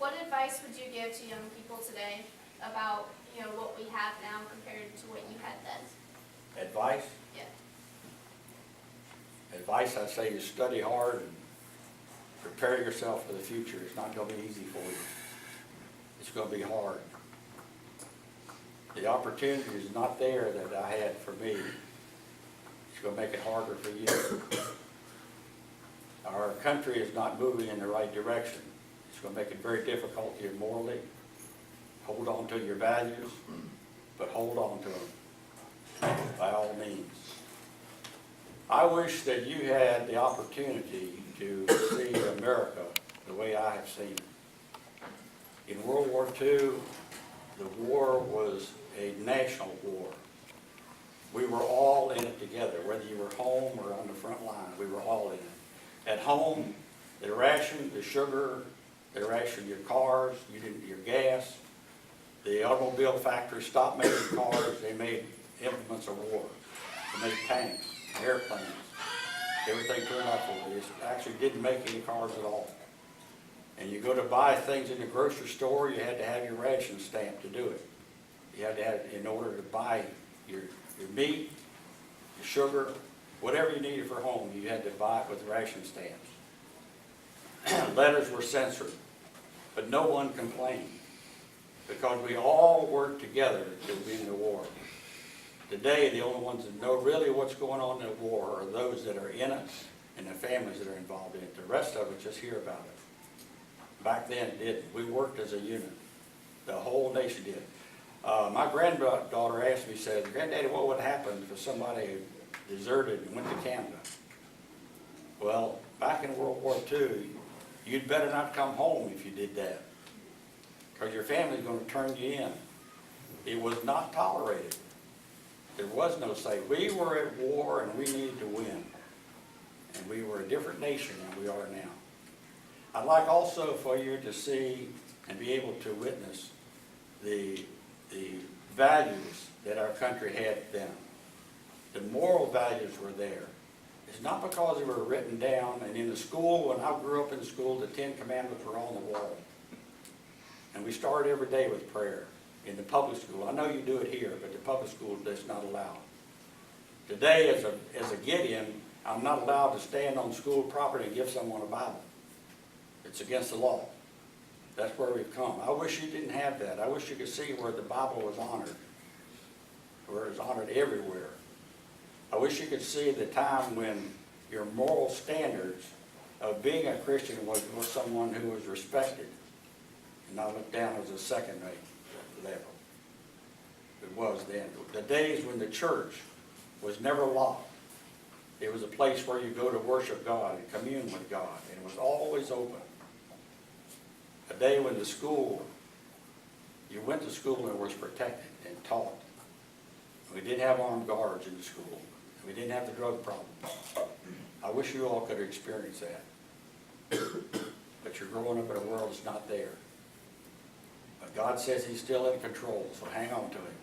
What advice would you give to young people today about, what we have now compared to what you had then? Advice? Yeah. Advice, I'd say, is study hard and prepare yourself for the future. It's not going to be easy for you. It's going to be hard. The opportunity is not there that I had for me. It's going to make it harder for you. Our country is not moving in the right direction. It's going to make it very difficult here morally. Hold on to your values, but hold on to them by all means. I wish that you had the opportunity to see America the way I have seen it. In World War II, the war was a national war. We were all in it together, whether you were home or on the front line, we were all in it. At home, they rationed the sugar, they rationed your cars, your gas. The automobile factories stopped making cars, they made implements of war. They made tanks, airplanes, everything turned out for it. They actually didn't make any cars at all. And you go to buy things in the grocery store, you had to have your ration stamp to do it. You had to have it in order to buy your meat, your sugar, whatever you needed for home, you had to buy it with ration stamps. Letters were censored, but no one complained because we all worked together to win the war. Today, the only ones that know really what's going on in the war are those that are in it and the families that are involved in it. The rest of us just hear about it. Back then, it didn't. We worked as a unit. The whole nation did. My granddaughter asked me, said, "Granddaddy, what would happen if somebody deserted and went to Canada?" Well, back in World War II, you'd better not come home if you did that, because your family's going to turn you in. It was not tolerated. There was no say. We were at war and we needed to win. And we were a different nation than we are now. I'd like also for you to see and be able to witness the values that our country had then. The moral values were there. It's not because they were written down, and in the school, when I grew up in school, the 10 Commandments were on the wall. And we started every day with prayer in the public school. I know you do it here, but the public school does not allow it. Today, as a Gideon, I'm not allowed to stand on school property and give someone a Bible. It's against the law. That's where we've come. I wish you didn't have that. I wish you could see where the Bible was honored, where it was honored everywhere. I wish you could see the time when your moral standards of being a Christian was someone who was respected and not looked down as a second-rate level. It was then. The days when the church was never locked. It was a place where you go to worship God and commune with God, and it was always open. A day when the school, you went to school and it was protected and taught. We didn't have armed guards in the school. We didn't have the drug problem. I wish you all could have experienced that. But you're growing up in a world that's not there. But God says He's still in control, so hang on to Him.